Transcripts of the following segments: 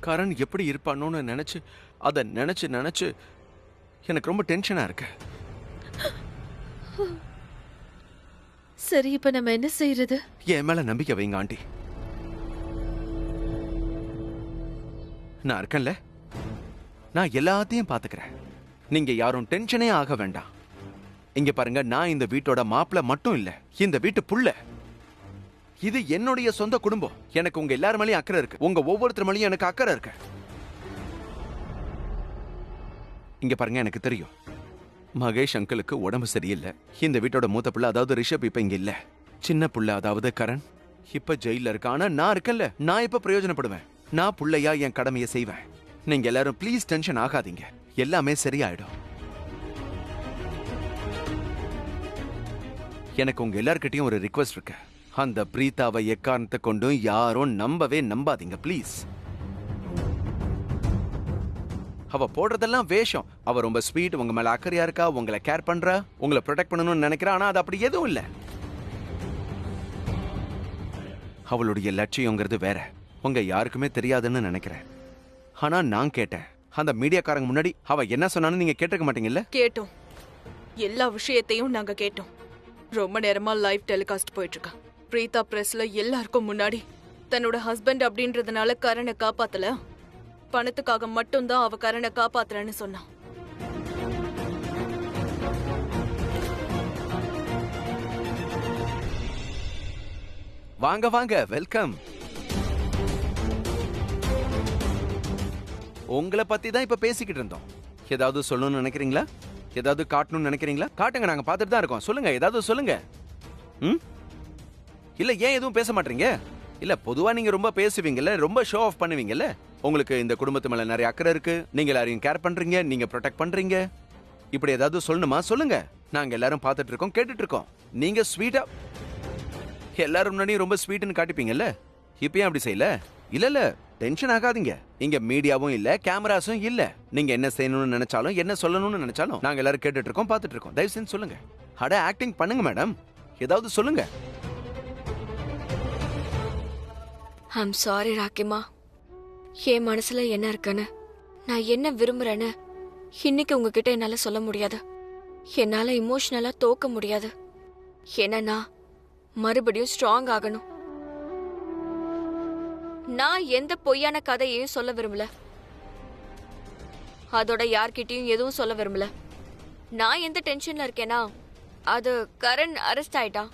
கரண் எப்படி இருப்பானோன்னு நினைச்சு அதை நினைச்சு நினைச்சு எனக்கு ரொம்ப டென்ஷனா இருக்கு. சரி, இப்ப நம்ம என்ன செய்யறது? என் மேல நம்பிக்கை வைங்க ஆண்டி. நான் இருக்கேன்ல, நான் எல்லாத்தையும் பாத்துக்கிறேன். நீங்க யாரும் டென்ஷனே ஆக வேண்டாம். இங்க பாருங்க, நான் இந்த வீட்டோட மாப்பிள்ள மட்டும் இல்ல, இந்த வீட்டு புள்ள. இது என்னுடைய சொந்த குடும்பம். எனக்கு உங்க எல்லார் மேலயும் அக்கறை இருக்கு. உங்க ஒவ்வொருத்தர் மேலயும் எனக்கு அக்கறை இருக்கு. இங்க பாருங்க, எனக்கு தெரியும் மகேஷ் அங்கிளுக்கு உடம்பு சரியில்லை. இந்த வீட்டோட மூத்த பிள்ளை அதாவது ரிஷப் இப்ப இங்க இல்ல. சின்ன புள்ள அதாவது கரண் இப்ப ஜெயில இருக்க. ஆனா நான் இருக்கேன்ல, நான் இப்ப பிரயோஜனப்படுவேன். நான் புள்ளையா என் கடமையை செய்வேன். நீங்க எல்லாரும் ப்ளீஸ் டென்ஷன் ஆகாதீங்க, எல்லாமே சரியாயிடும். எனக்கு உங்க எல்லார்கிட்டயும் ஒரு ரிக்வெஸ்ட் இருக்கு. அந்த பிரீதாவை எக்காரணத்தை கொண்டும் யாரும் நம்பாதீங்க ப்ளீஸ். அவ போடுறதெல்லாம் வேஷம். அவ ரொம்ப ஸ்வீட், உங்க மேல அக்கறையா இருக்கா, உங்களை கேர் பண்றா, உங்களை ப்ரொடெக்ட் பண்ணணும்னு நினைக்கிறா. ஆனா அது அப்படி எதுவும் இல்ல. அவளுடைய லட்சியங்கிறது வேற, உங்க யாருக்குமே தெரியாதுன்னு நினைக்கிறேன். ஆனா நான் கேட்டேன், அந்த மீடியாக்காரங்க முன்னாடி அவ என்ன சொன்னான்னு நீங்க கேட்டிருக்க மாட்டீங்கல்ல? கேட்டோம், எல்லா விஷயத்தையும் நாங்க கேட்டோம். ரொம்ப நேரமா லைவ் டெலிகாஸ்ட் போயிட்டு இருக்கா. பிரீதா பிரஸ்ல எல்லாருக்கும் முன்னாடி தன்னோட ஹஸ்பண்ட் அப்படின்றதுனால கரணை காப்பாத்தல, பணத்துக்காக மட்டும்தான் அவ கரணை காப்பாத்துறேன்னு சொன்னான். வாங்க வாங்க, வெல்கம். உங்களை பத்தி தான் இப்ப பேசிக்கிட்டு இருந்தோம். ஏதாவது சொல்லணும்னு நினைக்கிறீங்களா? ஏதாவது காட்டணும்னு நினைக்கிறீங்களா? காட்டுங்க, நாங்க பார்த்துட்டு தான் இருக்கோம். சொல்லுங்க, ஏதாவது சொல்லுங்க. இல்ல ஏன் எதுவும் பேச மாட்டீங்க? இல்ல பொதுவா நீங்க ரொம்ப பேசுவீங்கல்ல, ரொம்ப ஷோ ஆஃப் பண்ணுவீங்கல்ல. உங்களுக்கு இந்த குடும்பத்து மேல நிறைய அக்கறை இருக்கு, நீங்க எல்லாரையும் கேர் பண்றீங்க, நீங்க ப்ரொடெக்ட் பண்றீங்க. இப்படி ஏதாவது சொல்லணுமா? சொல்லுங்க, நாங்க எல்லாரும் பார்த்துட்டு இருக்கோம், கேட்டுட்டு இருக்கோம். நீங்க ஸ்வீட்டா எல்லாரும் முன்னாடியும் ரொம்ப ஸ்வீட்னு காட்டிப்பீங்கல்ல, இப்பயும் அப்படி செய்யல. இல்ல டென்ஷன் ஆகாதீங்க. இங்க மீடியாவும் இல்ல, கேமராஸும் இல்ல. நீங்க என்ன செய்யணும்னு நினைச்சாலும், என்ன சொல்லணும்னு நினைச்சாலும் நாங்க எல்லாரும் கேட்டுட்டு இருக்கோம், பார்த்துட்டு இருக்கோம். தயவு செஞ்சு சொல்லுங்க. அட ஆக்டிங் பண்ணுங்க மேடம், ஏதாவது சொல்லுங்க. I'm sorry ராக்கிமா. என் மனசுல என்ன இருக்குன்னு, நான் என்ன விரும்புறேன்னு இன்னைக்கு உங்ககிட்ட என்னால சொல்ல முடியாது. என்னால இமோஷனலா தோக்க முடியாது. என்னன்னா மறுபடியும் ஸ்ட்ராங் ஆகணும். நான் எந்த பொய்யான கதையையும் சொல்ல விரும்பல, அதோட யார்கிட்டயும் எதுவும் சொல்ல விரும்பல. நான் எந்த டென்ஷன்ல இருக்கேனா, அது கரண் அரெஸ்ட் ஆயிட்டான்.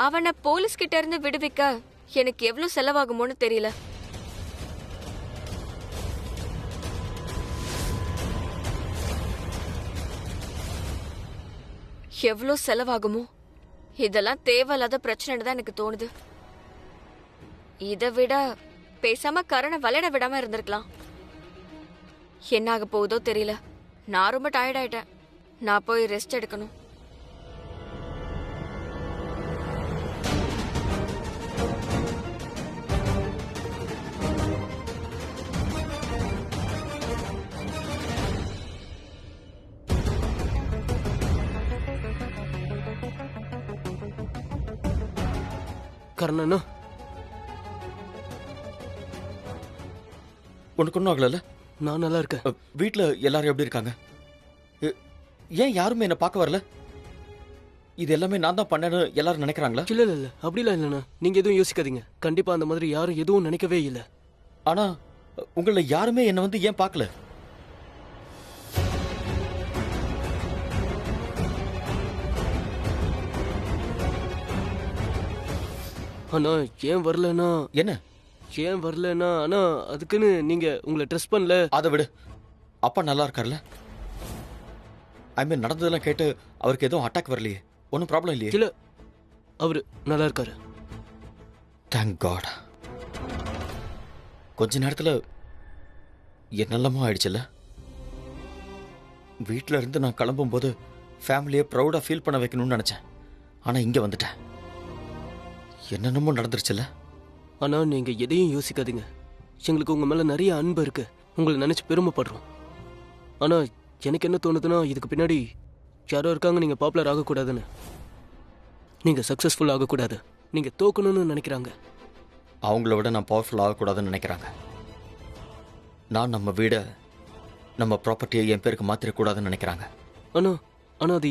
அவனை போலீஸ் கிட்ட இருந்து விடுவிக்க எனக்கு எவ்வளவு செலவாகுமோன்னு தெரியல. எவ்வளவு செலவாகுமோ, இதெல்லாம் தேவையில்லாத பிரச்சனைன்னு தான் எனக்கு தோணுது. இதை விட பேசாம கரணை விளையாட விடாம இருந்திருக்கலாம். என்ன ஆக போகுதோ தெரியல. நான் ரொம்ப டயர்ட் ஆயிட்டேன். நான் போய் ரெஸ்ட் எடுக்கணும். கர்ணனா, உனக்கு ஒன்றும் ஆகல? நான் நல்லா இருக்கேன். வீட்டில் எல்லாரும் எப்படி இருக்காங்க? ஏன் யாருமே என்னை பார்க்க வரல? இது எல்லாமே நான் தான் பண்ணேன்னு எல்லாரும் நினைக்கிறாங்களா? இல்லை இல்லை இல்லை, அப்படிலாம் இல்லைண்ணா. நீங்கள் எதுவும் யோசிக்காதீங்க. கண்டிப்பாக அந்த மாதிரி யாரும் எதுவும் நினைக்கவே இல்லை. ஆனால் உங்களை யாருமே என்னை வந்து ஏன் பார்க்கல? அண்ணா ஏன் வரலன்னா என்ன? ஏன் வரலன்னா அண்ணா அதுக்குன்னு நீங்க உங்களை ட்ரெஸ் பண்ணல. அதை விடு, அப்பா நல்லா இருக்கார்ல? ஐ மீன் நடந்ததெல்லாம் கேட்டு அவருக்கு எதுவும் அட்டாக் வரலையே? ஒன்றும் ப்ராப்ளம் இல்லையே? இல்லை, அவரு நல்லா இருக்காரு. Thank God. கொஞ்ச நேரத்தில் என்னெல்லாமோ ஆயிடுச்சுல்ல. வீட்டில் இருந்து நான் கிளம்பும்போது ஃபேமிலியை ப்ரௌடாக ஃபீல் பண்ண வைக்கணும்னு நினச்சேன். ஆனால் இங்கே வந்துட்டேன். என்னென்னமோ நடந்துருச்சுல்ல. ஆனால் நீங்கள் எதையும் யோசிக்காதீங்க. எங்களுக்கு உங்கள் மேலே நிறைய அன்பு இருக்கு. உங்களை நினச்சி பெருமைப்படுறோம். ஆனால் எனக்கு என்ன தோணுதுன்னா, இதுக்கு பின்னாடி யாரோ இருக்காங்க நீங்கள் பாப்புலர் ஆகக்கூடாதுன்னு. நீங்கள் சக்ஸஸ்ஃபுல் ஆகக்கூடாது, நீங்கள் தோக்கணும்னு நினைக்கிறாங்க. அவங்கள விட நான் பவர்ஃபுல் ஆகக்கூடாதுன்னு நினைக்கிறாங்க. நான் நம்ம வீட நம்ம ப்ராப்பர்ட்டியை என் பேருக்கு மாத்திரக்கூடாதுன்னு நினைக்கிறாங்க. அண்ணா அண்ணா அது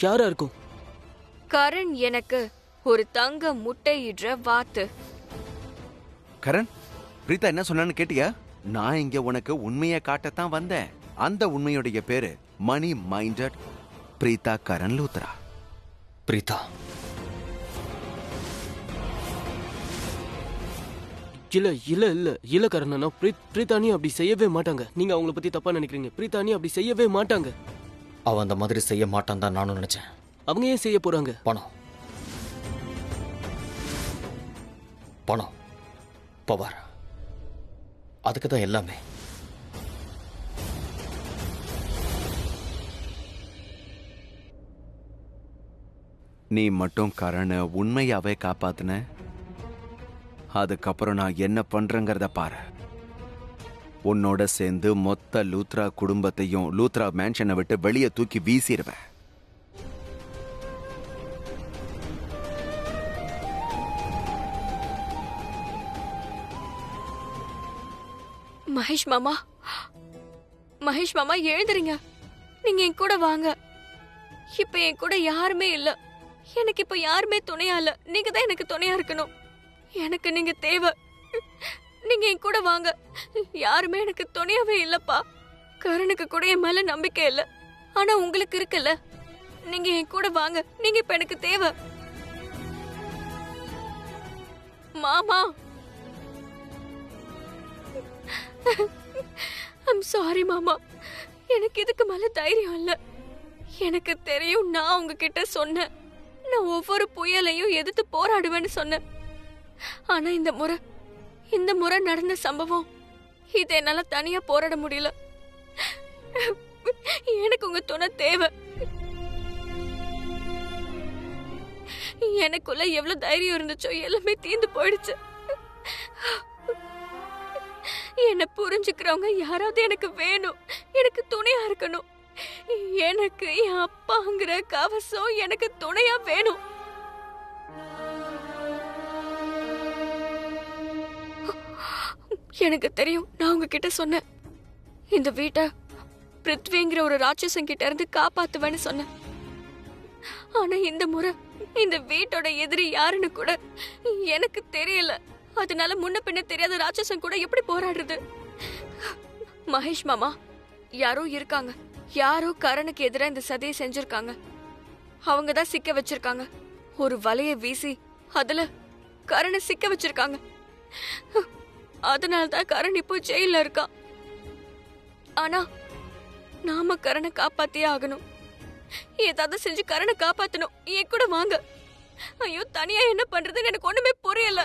யாரா இருக்கும்? கரண் எனக்கு ஒரு தங்க முட்டையிடுற வாத்து. கரண், பிரீதா என்ன சொன்னான்னு கேட்டியா? நான் இங்க உனக்கு உண்மையை காட்டத்தான் வந்தேன். அந்த உண்மையுடைய பேரு மணி மைண்டட் பிரீதா கரண் லூத்ரா. பிரீதா, இல்ல இல்ல இல்ல இல்ல கரண் அண்ணா, பிரீதானி அப்படி செய்யவே மாட்டாங்க. நீங்க அவங்கள பத்தி தப்பா நினைக்கிறீங்க. பிரீதானி அப்படி செய்யவே மாட்டாங்க. அவன் அந்த மாதிரி செய்ய மாட்டான் தான் நானும் நினைச்சேன். அவங்க ஏன் செய்ய போறாங்க? பணம், பணம், பவர், அதுக்கு தான் எல்லாமே. நீ மட்டும் கரண உண்மையாவே காப்பாத்துன. அதுக்கப்புறம் நான் என்ன பண்றேங்கிறத பாரு. உன்னோட சேர்ந்து மொத்த லூத்ரா குடும்பத்தையும் லூத்ரா மேன்ஷனை விட்டு வெளியே தூக்கி வீசிடுவேன். மகேஷ் மாமா, மகேஷ் மாமா எழுந்துறீங்க. நீங்க என் கூட வாங்க. இப்ப என் கூட யாருமே இல்ல. எனக்கு இப்ப யாருமே துணையா இல்ல. நீங்க தான் எனக்கு துணையா இருக்கணும். எனக்கு நீங்க தேவை. நீங்க என் கூட வாங்க. யாருமே எனக்கு துணையாவே இல்லப்பா. கரனுக்கு கூட என் மேல நம்பிக்கை இல்ல. ஆனா உங்களுக்கு இருக்குல்ல. நீங்க என் கூட வாங்க. நீங்க இப்ப எனக்கு தேவை. மாமா, ஐம் சாரி மாமா. எனக்கு இதுக்கு மேல தைரியம் இல்ல. எனக்கு தெரியும், நான் உங்ககிட்ட சொன்னேன். நான் ஒவ்வொரு புயலையும் எதிர்த்து போராடுவேன்னு சொன்னேன். ஆனா இந்த முறை நடந்த சம்பவம், இதை என்னால தனியா போராட முடியல. எனக்கு உங்க துணை தேவை. எனக்குள்ள எவ்வளவு தைரியம் இருந்துச்சோ எல்லாமே தீந்து போயிடுச்சு. என்ன புரிஞ்சுக்கிறவங்க யாராவது எனக்கு வேணும். எனக்கு துணையா இருக்கணும். எனக்கு என் அப்பாங்கிற கவசம் எனக்கு துணையா வேணும். எனக்கு தெரியும், நான் உங்ககிட்ட சொன்னேன். இந்த வீட்டை பிருத்விங்கிற ஒரு ராட்சசன் கிட்ட இருந்து காப்பாத்துவேன்னு சொன்னேன். ஆனா இந்த முறை இந்த வீட்டோட எதிரி யாருன்னு கூட எனக்கு தெரியல. அதனால முன்ன பின்ன தெரியாத ராட்சசன் கூட எப்படி போராடுறது? மகேஷ் மாமா, யாரோ இருக்காங்க. யாரோ கரனுக்கு எதிராக இந்த சதியை செஞ்சிருக்காங்க. அவங்க தான் சிக்க வச்சிருக்காங்க. ஒரு வலைய வீசி அதுல கரனை சிக்க வச்சிருக்காங்க. அதனால்தான் கரண் இப்போ ஜெயில இருக்கான். ஆனா நாம கரனை காப்பாத்தியே ஆகணும். ஏதாவது செஞ்சு கரனை காப்பாத்தணும். என் கூட வாங்க. ஐயோ, தனியா என்ன பண்றதுன்னு எனக்கு ஒண்ணுமே புரியல.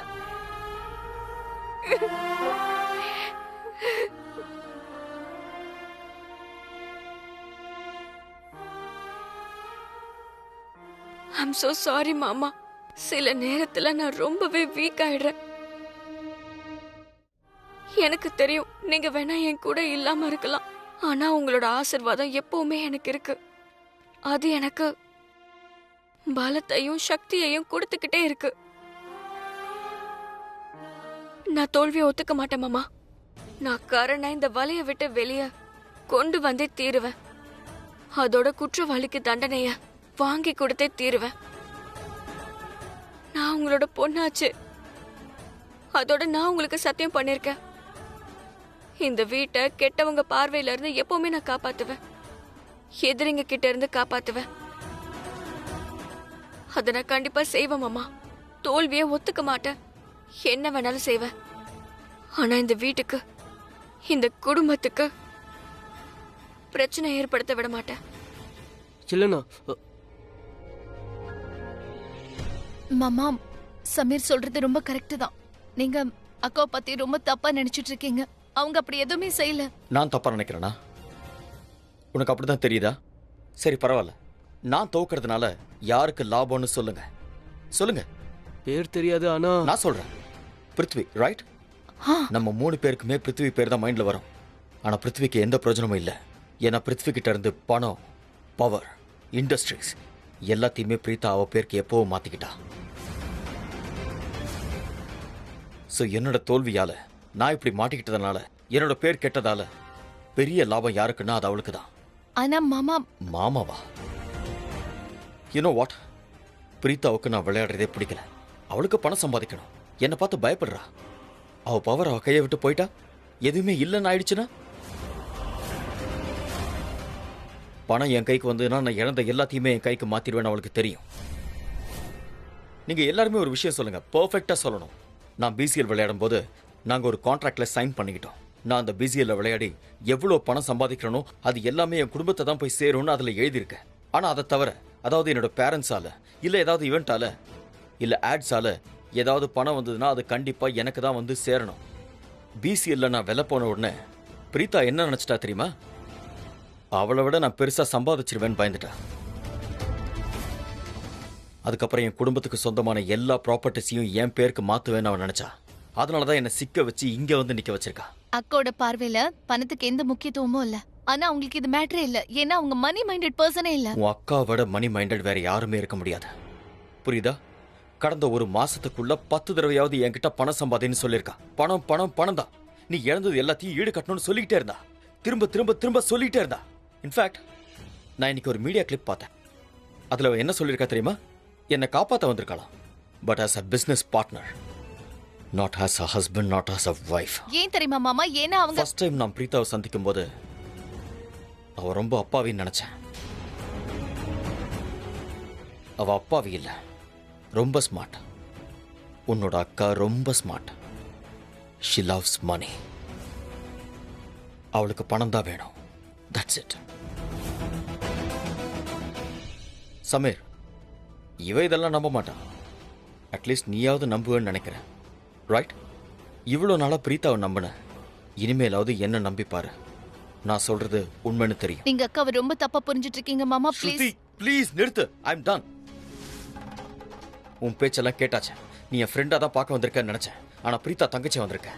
I'm so sorry மாமா. சில நேரத்துல நான் ரொம்பவே வீக் ஆயிடுறேன். எனக்கு தெரியும், நீங்க வேணா என் கூட இல்லாம இருக்கலாம். ஆனா உங்களோட ஆசீர்வாதம் எப்பவுமே எனக்கு இருக்கு. அது எனக்கு பலத்தையும் சக்தியையும் கொடுத்துக்கிட்டே இருக்கு. நான் தோல்வியை ஒத்துக்க மாட்டேன் மாமா. நான் கரணை இந்த வலைய விட்டு வெளிய கொண்டு வந்தே தீருவேன். அதோட குற்றவாளிக்கு தண்டனைய வாங்கி கொடுத்தே தீருவேன். நான் உங்களோட பொண்ணாச்சு. அதோட நான் உங்களுக்கு சத்தியம் பண்ணிருக்கேன். இந்த வீட்டை கெட்டவங்க பார்வையில இருந்து எப்பவுமே நான் காப்பாத்துவேன். எதிரிங்க கிட்ட இருந்து காப்பாத்துவேன். அத நான் கண்டிப்பா செய்வேன் மாமா. தோல்வியை ஒத்துக்க மாட்டேன். என்ன வேணாலும் செய்வேன். ஆனா இந்த வீட்டுக்கு, இந்த குடும்பத்துக்கு பிரச்சனை ஏற்படுத்த விட மாட்டேன். இல்லண்ணா, மாமா, சமீர் சொல்றது ரொம்ப கரெக்ட் தான். நீங்க அக்காவை பத்தி ரொம்ப தப்பா நினைச்சிட்டு இருக்கீங்க. அவங்க அப்படி எதுவுமே செய்யல. நான் தப்பா நினைக்கிறேனா? உனக்கு அப்படிதான் தெரியுதா? சரி, பரவாயில்ல. நான் தோக்குறதுனால யாருக்கு லாபம்னு சொல்லுங்க. சொல்லுங்க. பேர் தெரியாது, ஆனா நான் சொல்றேன். பிருத்வி, ரைட்? நம்ம 3 பேருக்குமே பிருத்வி பேர் தான் மைண்ட்ல வரும். ஆனா பிருத்விக்கு எந்த பிரயோஜனமும் இல்லை. ஏன்னா பிருத்வி கிட்ட இருந்து பணம், பவர், இண்டஸ்ட்ரீஸ் எல்லாத்தையுமே பிரீதா அவ பேருக்கு எப்போ மாத்திக்கிட்டா. சோ என்னோட தோல்வியால, நான் இப்படி மாட்டிக்கிட்டதுனால என்னோட பேர் கெட்டதால பெரிய லாபம் யாருக்குன்னா அது அவளுக்கு தான். ஆனா மாமா, மாமாவா? யூனோ வாட், பிரீத்தாவுக்கு நான் விளையாடுறதே பிடிக்கல. அவளுக்கு பணம் சம்பாதிக்கணும், என்னை பார்த்து பயப்படுறா. அவ பவர் அவ கையை விட்டு போயிட்டா, எதுவுமே இல்லைன்னு ஆயிடுச்சுன்னா, பணம் என் கைக்கு வந்ததுன்னா நான் இழந்த எல்லாத்தையுமே என் கைக்கு மாத்திடுவேன்னு அவளுக்கு தெரியும். நீங்க எல்லாருமே ஒரு விஷயம் சொல்லுங்க, பெர்ஃபெக்டா சொல்லணும். நான் பிசிஎல் விளையாடும் போது நாங்க ஒரு கான்ட்ராக்ட்ல சைன் பண்ணிக்கிட்டோம். நான் அந்த பிசிஎல்ல விளையாடி எவ்வளவு பணம் சம்பாதிக்கிறனோ அது எல்லாமே என் குடும்பத்தை தான் போய் சேரும்னு அதுல எழுதியிருக்கேன். ஆனா அதை தவிர, அதாவது என்னோட பேரண்ட்ஸால இல்ல ஏதாவது இவெண்டால இல்ல ஆட்ஸால ஏதாவது பணம் வந்ததுன்னா அது கண்டிப்பா எனக்கு தான் வந்து சேரணும். பிசிஎல்ல நான் வெல்ல போன உடனே பிரீத்தா என்ன நினைச்சிட்டா தெரியுமா? அவளை விட நான் பெருசா சம்பாதிச்சிருவேன்னு பயந்துட்டா. அதுக்கப்புறம் என் குடும்பத்துக்கு சொந்தமான எல்லா ப்ராப்பர்ட்டிஸையும் என் பேருக்கு மாத்துவேன்னு அவன் நினைச்சா. அதனாலதான் என்ன சிக்க வச்சு இங்க வந்து நிக்க வச்சிருக்கா. அக்காவோட பார்வையில பணத்துக்கு எந்த முக்கியத்துவமும் இல்ல. ஆனா அவங்களுக்கு இது மேட்டரே இல்ல. ஏன்னா அவங்க மணி மைண்டட் பர்சனே இல்ல. உன் அக்காவோட மணி மைண்டட் வேற யாருமே இருக்க முடியாது, புரியுதா? கடந்த ஒரு மாசத்துக்குள்ள 10 தடவையாவது என்கிட்ட பணம் சம்பாதின்னு சொல்லியிருக்கா. பணம் பணம் பணம் தான். நீ இழந்தது எல்லாத்தையும் ஈடு கட்டணும்னு சொல்லிக்கிட்டே இருந்தா. திரும்ப திரும்ப திரும்ப சொல்லிக்கிட்டே இருந்தா. இன்ஃபேக்ட் நான் இன்னைக்கு ஒரு மீடியா கிளிப் பார்த்தேன். அதுல என்ன சொல்லியிருக்கா தெரியுமா? என்னை காப்பாற்ற வந்திருக்கலாம், but as a business partner, not as a husband, not as a wife. ஏன் தெரியுமா மாமா? ஏன்னா அவங்க ஃபர்ஸ்ட் டைம் நான் பிரீத்தாவை சந்திக்கும் போது அவ ரொம்ப அப்பாவின்னு நினைச்சேன். அவ அப்பாவி இல்ல, ரொம்ப ஸ்மார்ட். உன்னோட அக்கா ரொம்ப ஸ்மார்ட். ஷி லவ்ஸ் மணி. அவளுக்கு பணம் தான் வேணும். That's it. சமீர், இவ இதெல்லாம் நம்ப மாட்டான். அட்லீஸ்ட் நீயாவது நம்புவேன்னு நினைக்கிறேன், ரைட்? இவ்வளோ நாளா பிரீத்தாவை நம்பின, இனிமேலாவது என்ன நம்பிப்பாரு. நான் சொல்றது உண்மைன்னு தெரியும். நீங்க அக்காவை ரொம்ப தப்பா புரிஞ்சிட்டு இருக்கீங்க மாமா. ப்ளீஸ் ப்ளீஸ் நிறுத்து. ஐ அம் டன். உன் பேச்செல்லாம் கேட்டாச்சு. நீ என் ஃப்ரெண்டா தான் பார்க்க வந்திருக்கன்னு நினைச்சேன். ஆனா பிரீத்தா தங்கச்சி வந்திருக்க.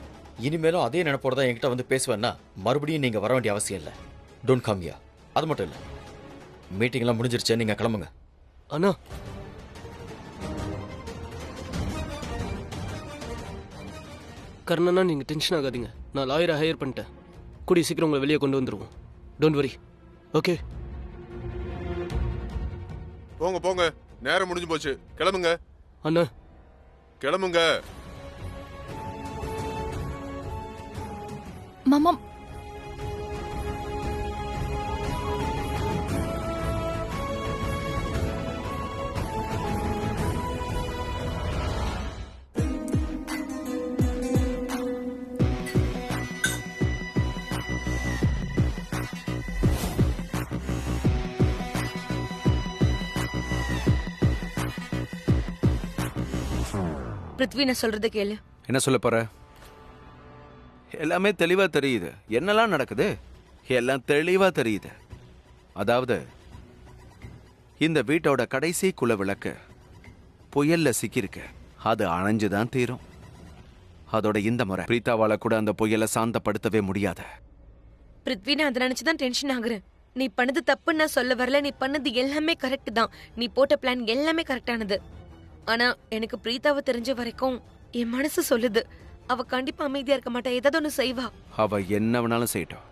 இனிமேலும் அதே நினைப்போட தான் என்கிட்ட வந்து பேசுவேன்னா மறுபடியும் நீங்க வர வேண்டிய அவசியம் இல்லை. Don't come here. அது மட்டும் இல்லை, மீட்டிங்லாம் முடிஞ்சிருச்சு, நீங்க கிளம்புங்க. அண்ணா, கர்ணனா நீங்க டென்ஷன் ஆகாதீங்க. நான் லாயரை ஹையர் பண்ணிட்டேன். கூடிய சீக்கிரம் உங்களை வெளியே கொண்டு வந்துருவோம். Don't worry, okay? போங்க போங்க, நேரம் முடிஞ்சு போச்சு. கிளம்புங்க அண்ணா. கிளம்புங்க. மாமா, பிருத்வி, நான் சொல்றத கேளு. என்ன சொல்ல போற? எல்லாமே தெளிவா தெரியுது. என்னெல்லாம் நடக்குது எல்லாம் தெளிவா தெரியுது. அதாவது இந்த வீட்டோட கடைசி குல விளக்கு புயல்ல சிக்கிருக்கு. அது அணைஞ்சுதான் தீரும். அதோட இந்த முறை பிரீத்தாவால கூட அந்த புயலை சாந்தப்படுத்தவே முடியாது. பிருத்வி, நான் அதை நினைச்சுதான் டென்ஷன் ஆகுறேன். நீ பண்ணது தப்புன்னு நான் சொல்ல வரல. நீ பண்ணது எல்லாமே கரெக்ட் தான். நீ போட்ட பிளான் எல்லாமே கரெக்டானது. ஆனா எனக்கு பிரீத்தாவை தெரிஞ்ச வரைக்கும் என் மனசு சொல்லுது, அவ கண்டிப்பா அமைதியா இருக்க மாட்டா. ஏதாவது ஒண்ணு செய்வா. அவ என்ன வேணாலும் செய்யட்டும்,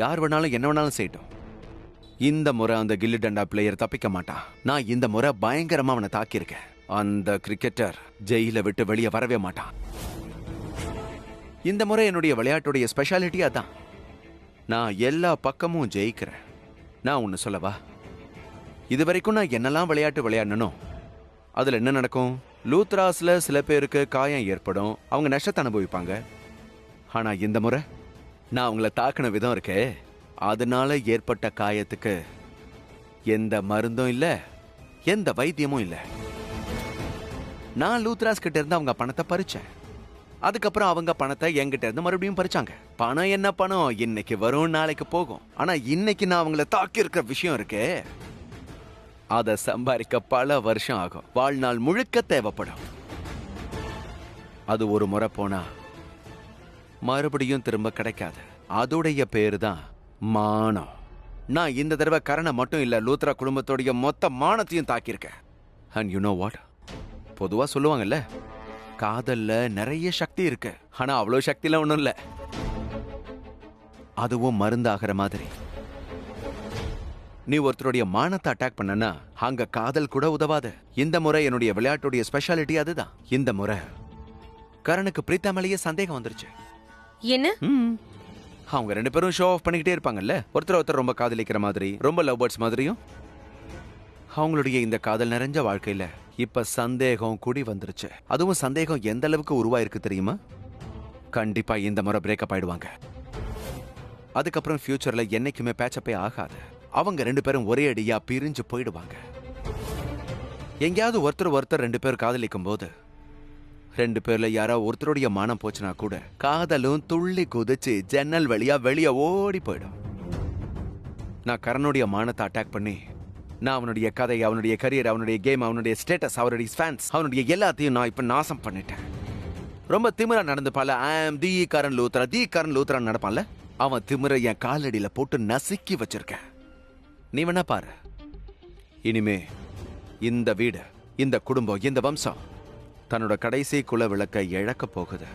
யார் வேணாலும் என்ன வேணாலும் செய்யட்டும். இந்த முறை அந்த கில்லி டண்டா பிளேயர் தப்பிக்க மாட்டான். நான் இந்த முறை பயங்கரமா அவனை தாக்கியிருக்கேன். அந்த கிரிக்கெட்டர் ஜெயில விட்டு வெளியே வரவே மாட்டான். இந்த முறை என்னுடைய விளையாட்டுடைய ஸ்பெஷாலிட்டி அதான். நான் எல்லா பக்கமும் ஜெயிக்கிறேன். நான் ஒன்னு சொல்லவா? இது வரைக்கும் நான் என்னெல்லாம் விளையாட்டு விளையாடணும், அதுல என்ன நடக்கும்? லூத்ராஸ்ல சில பேருக்கு காயம் ஏற்படும், அவங்க நஷ்டத்தை அனுபவிப்பாங்க. ஆனா இந்த முறை நான் அவங்கள தாக்கின விதம் இருக்கே, அதனால ஏற்பட்ட காயத்துக்கு எந்த மருந்தும் இல்ல, எந்த வைத்தியமும் இல்ல. நான் லூத்ராஸ் கிட்ட இருந்து அவங்க பணத்தை பறிச்சேன். அதுக்கப்புறம் அவங்க பணத்தை என்கிட்ட இருந்து மறுபடியும் பறிச்சாங்க. பணம் என்ன பணம், இன்னைக்கு வரும் நாளைக்கு போகும். ஆனா இன்னைக்கு நான் அவங்கள தாக்கி இருக்கிற விஷயம் இருக்கே, அதை சம்பாதிக்க பல வருஷம் ஆகும். வாழ்நாள் முழுக்க தேவைப்படும். அது ஒரு முறை போனா மறுபடியும் திரும்ப கிடைக்காது. அதோடைய பேரு தான் மானம். நான் இந்த தடவை கரணை மட்டும் இல்ல, லூத்ரா குடும்பத்தோடைய மொத்த மானத்தையும் தாக்கியிருக்கேன். And you know what? பொதுவா சொல்லுவாங்கல்ல, காதல்ல நிறைய சக்தி இருக்கு, ஆனா அவ்வளவு சக்திலாம் ஒண்ணும் இல்ல. அதுவும் மருந்தாகிற மாதிரி. நீ ஒருத்தருடைய மானத்தை அட்டாக் பண்ணனா அங்க காதல் கூட உதவாது. இந்த முறை என்னுடைய விளையாட்டுடைய ஸ்பெஷாலிட்டி அதுதான். இந்த முறை கரனுக்கு பிரீத்தா மேலேயே சந்தேகம் வந்துருச்சு. என்ன? அவங்க 2 பேரும் ஷோ ஆஃப் பண்ணிக்கிட்டே இருப்பாங்கல்ல, ஒருத்தர் ரொம்ப காதலிக்கிற மாதிரி, ரொம்ப லவ் பேர்ட்ஸ் மாதிரியும். அவங்களுடைய இந்த காதல் நிறைஞ்ச வாழ்க்கையில இப்ப சந்தேகம் கூடி வந்துருச்சு. அதுவும் சந்தேகம் எந்த அளவுக்கு உருவாயிருக்கு தெரியுமா? கண்டிப்பா இந்த முறை பிரேக்கப் ஆயிடுவாங்க. அதுக்கப்புறம் ஃபியூச்சர்ல என்னைக்குமே பேச்சப்பே ஆகாது. அவங்க 2 பேரும் ஒரே அடியா பிரிஞ்சு போயிடுவாங்க. எங்கேயாவது ஒருத்தர் 2 பேர் காதலிக்கும் போது 2 பேர்ல யாரோ ஒருத்தருடைய மானம் போச்சுனா கூட காதலும் துள்ளி குதிச்சு ஜன்னல் வழியா வெளியே ஓடி போயிடும். நான் கரனுடைய மானத்தை அட்டாக் பண்ணி நான் அவனுடைய கதை, அவனுடைய கரியர், அவனுடைய கேம், அவனுடைய ஸ்டேட்டஸ், அவனுடைய ஃபேன்ஸ், அவனுடைய எல்லாத்தையும் நான் இப்ப நாசம் பண்ணிட்டேன். ரொம்ப திமிரா நடந்துப்பால, தி கரண் லூத்ரா நடப்பான்ல, அவன் திமிர என் காலடியில போட்டு நசுக்கி வச்சிருக்கேன். நீ வேணா பாரு. இனிமே இந்த வீடு, இந்த குடும்பம், இந்த வம்சம் தன்னோட கடைசி குல விளக்கை இழக்க போகுது.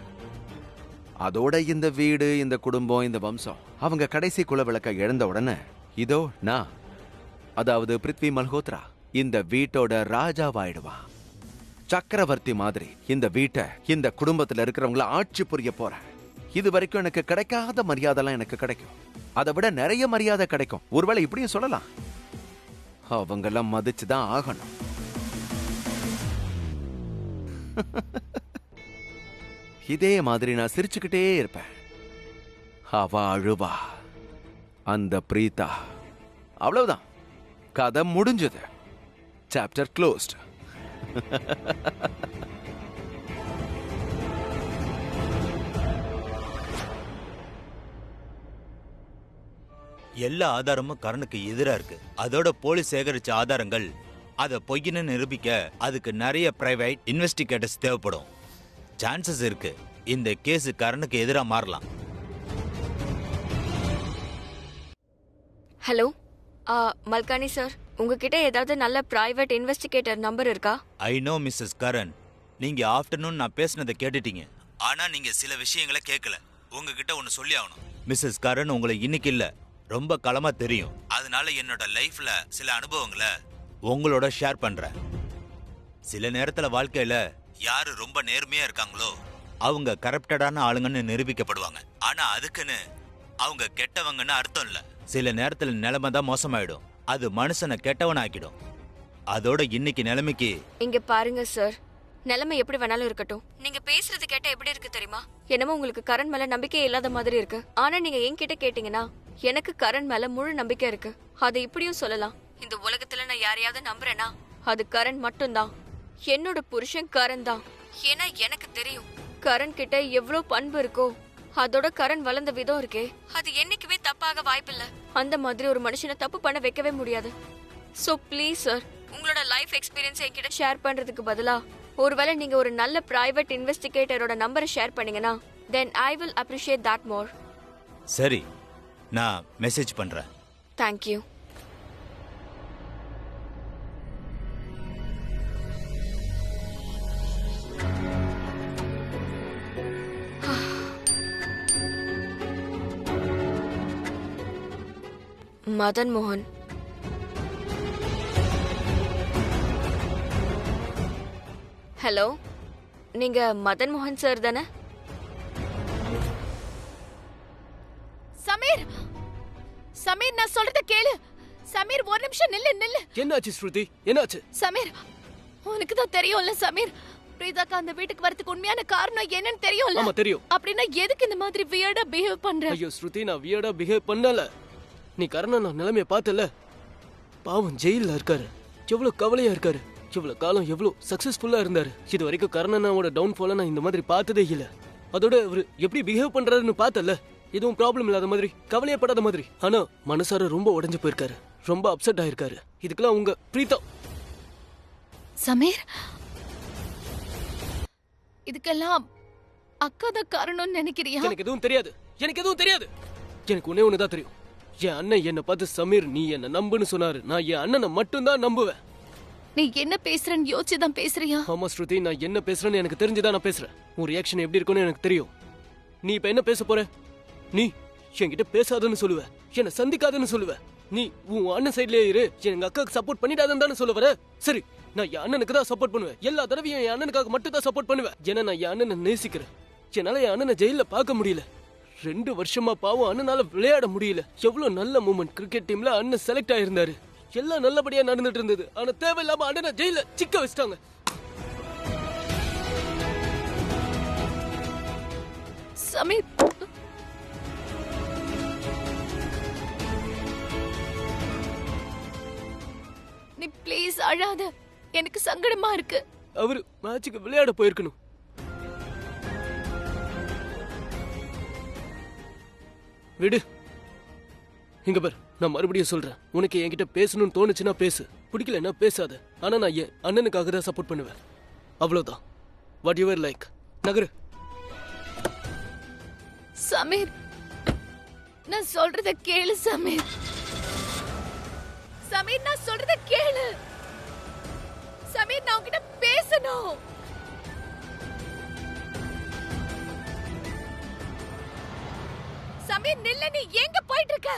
அதோட இந்த வீடு, இந்த குடும்பம், இந்த வம்சம் அவங்க கடைசி குல விளக்கை இழந்த உடனே இதோ நான், அதாவது பிருத்வி மல்ஹோத்ரா, இந்த வீட்டோட ராஜாவாயிடுவான். சக்கரவர்த்தி மாதிரி இந்த வீட்டை, இந்த குடும்பத்துல இருக்கிறவங்கள ஆட்சி புரிய போறேன். இது வரைக்கும் எனக்கு கிடைக்காத மரியாதைலாம் எனக்கு கிடைக்கும். அதை விட நிறைய மரியாதை கிடைக்கும். ஒருவேளை இப்படியும் சொல்லலாம், அவங்கெல்லாம் மதிச்சுதான் ஆகணும். இதே மாதிரி நான் சிரிச்சுக்கிட்டே இருப்பேன். அவ அழுவா, அந்த பிரீதா. அவ்வளவுதான், கதை முடிஞ்சது. Chapter closed. எல்லா ஆதாரமும் கரனுக்கு எதிரா இருக்கு. அதோட போலீஸ் சேகரிச்ச ஆதாரங்கள் அதை பொய்ன்னு நிரூபிக்க அதுக்கு நிறைய பிரைவேட் இன்வெஸ்டிகேட்டர்ஸ் தேவைப்படும். சான்சஸ் இருக்கு இந்த கேஸ் கரனுக்கு எதிரா மாறலாம். ஹலோ, மல்கானி சார், உங்ககிட்ட ஏதாவது நல்ல பிரைவேட் இன்வெஸ்டிகேட்டர் நம்பர் இருக்கா? ஐ நோ மிஸ்ஸஸ் கரண், நீங்க ஆஃப்டர்நூன் நான் பேசினதை கேட்டுட்டீங்க. ஆனா நீங்க சில விஷயங்களை கேட்கல. உங்ககிட்ட ஒன்னு சொல்லி ஆகணும். மிஸ்ஸஸ் கரண் உங்களை இன்னைக்கு இல்ல, ரொம்ப காலமா தெரியும். அதனால என்னோட லைஃப்ல சில அனுபவங்களை உங்களோட ஷேர் பண்றேன். சில நேரத்துல வாழ்க்கையில யாரு ரொம்ப நேர்மையா இருக்காங்களோ அவங்க கரப்டடான ஆளுங்கன்னு நிரூபிக்கப்படுவாங்க. ஆனா அதுக்குன்னு அவங்க கெட்டவங்கன்னு அர்த்தம் இல்ல. சில நேரத்துல நிலைமை தான் மோசமாயிடும். அது மனுஷனை கெட்டவன் ஆக்கிடும். அதோட இன்னைக்கு நிலைமைக்கு இங்க பாருங்க சார், நிலைமை எப்படி வேணாலும் இருக்கட்டும். நீங்க பேசுறது கேட்ட எப்படி இருக்கு தெரியுமா? என்னமோ உங்களுக்கு கரண் மேல நம்பிக்கை இல்லாத மாதிரி இருக்கு. ஆனா நீங்க என்கிட்ட கேட்டீங்கன்னா எனக்கு கரண் மேல முழு நம்பிக்கை இருக்கு. அதை இப்படியும் சொல்லலாம், இந்த உலகத்துல நான் யாரையாவது நம்புறேன்னா அது கரண் மட்டும்தான். என்னோட புருஷன் கரண் தான். ஏன்னா எனக்கு தெரியும் கரண் கிட்ட எவ்வளவு பண்பு இருக்கோ, அதோட கரண் வளர்ந்த விதம் இருக்கே, அது என்னைக்குமே தப்பாக வாய்ப்பில்லை. அந்த மாதிரி ஒரு மனுஷனை தப்பு பண்ண வைக்கவே முடியாது. சோ ப்ளீஸ் சார், உங்களோட லைஃப் எக்ஸ்பீரியன்ஸ் என்கிட்ட ஷேர் பண்றதுக்கு பதிலா ஒருவேளை நீங்க ஒரு நல்ல பிரைவேட் இன்வெஸ்டிகேட்டரோட நம்பரை ஷேர் பண்ணீங்கன்னா then I will appreciate that more. சரி, நான் மெசேஜ் பண்றேன். Thank you. மதன் மோகன். ஹலோ, நீங்க மதன் மோகன் சார் தானே? சமீர், சமீர், நான் சொல்றத கேளு. சமீர், ஒரு நிமிஷம் நில்லு. என்னாச்சு ஸ்ருதி, என்னாச்சு? சமீர், உனக்கு தான் தெரியும்ல சமீர், பிரீதாக்கா அந்த வீட்டுக்கு வரதுக்கு உண்மையான காரணம் என்னன்னு தெரியும்ல? ஆமா தெரியும். அப்படின்னா எதுக்கு இந்த மாதிரி வியர்டா பிஹேவ் பண்ற? ஐயோ ஸ்ருதி, நான் வியர்டா பிஹேவ் பண்ணல. நீ கரணன் நிலைமைய பார்த்தல, பாவம் ஜெயில இருக்காரு. எவ்வளவு கவலையா இருக்காரு. இவ்வளவு காலம் எவ்வளவு சக்சஸ்ஃபுல்லா இருந்தாரு. இது வரைக்கும் கரணனோட டவுன்ஃபால நான் இந்த மாதிரி பார்த்ததே இல்ல. அதோட அவரு எப்படி பிஹேவ் பண்றாருன்னு பார்த்தல, எதுவும் ப்ராப்ளம் இல்லாத மாதிரி, கவலையப்படாத மாதிரி. ஆனா மனசார ரொம்ப உடைஞ்சு போயிருக்காரு, ரொம்ப அப்செட் ஆயிருக்காரு. இதுக்கெல்லாம் உங்க பிரீதா. சமீர், இதுக்கெல்லாம் அக்கா தான் காரணம்னு நினைக்கிறியா? எனக்கு எதுவும் தெரியாது. எனக்கு ஒன்னே ஒண்ணுதான் தெரியும். என் அண்ணன் என்ன பார்த்து சமீர் நீ என்ன நம்புன்னு சொன்னாரு. நான் என் அண்ணனை மட்டும்தான் நம்புவேன். நீ என்ன பேசுறன்னு யோசிச்சுதான் பேசுறியா? ஆமா ஸ்ருதி, நான் என்ன பேசுறேன்னு எனக்கு தெரிஞ்சுதான் நான் பேசுறேன். உன் ரியாக்ஷன் எப்படி இருக்கும்னு எனக்கு தெரியும். நீ இப்ப என்ன பேச போற? நீ என்கிட்ட பேசாதன்னு சொல்லுவ, என்ன சந்திக்காதன்னு சொல்லுவ. நீ உன் அண்ணன் சைட்லயே இரு, எங்க அக்காவுக்கு சப்போர்ட் பண்ணிடாதன்னு தானே சொல்ல வர. சரி, நான் என் அண்ணனுக்கு தான் சப்போர்ட் பண்ணுவேன். எல்லா தடவையும் என் அண்ணனுக்காக மட்டும் தான் சப்போர்ட் பண்ணுவேன். ஏன்னா நான் என் அண்ணனை நேசிக்கிறேன். என்னால என் அண்ணனை ஜெயில பார்க்க முடியல. 2 வருஷமா பாவம் அண்ணனால விளையாட முடியல. எவ்வளவு நல்ல மூமெண்ட். கிரிக்கெட் டீம்ல அண்ணன் செலக்ட் ஆயிருந்தாரு. எல்லாம் நல்லபடியா நடந்துட்டு இருந்தது. ஆனா தேவையில்லாம அண்ணனை ஜெயில சிக்க வச்சிட்டாங்க. சமீர், நீ ப்ளீஸ் அழாத. எனக்கு சங்கடமா இருக்கு. அவரு மேட்சுக்கு விளையாட போயிருக்கணும். விடு. இங்க பார், நான் மறுபடியும் சொல்றேன். உனக்கு என்கிட்ட பேசணும்னு தோணுச்சுன்னா பேசு, பிடிக்கலன்னா பேசாத. ஆனா நான் என் அண்ணனுக்காக தான் சப்போர்ட் பண்ணுவேன். அவ்வளவுதான். What you're like. நகரு. சமீர், நான் சொல்றத கேளு சமீர். சமீர், நான் சொல்றத கேளு. சமீர், நான் உன்கிட்ட பேசணும். சமீர், நில்ல. நீ எங்க போயிட்டு இருக்க?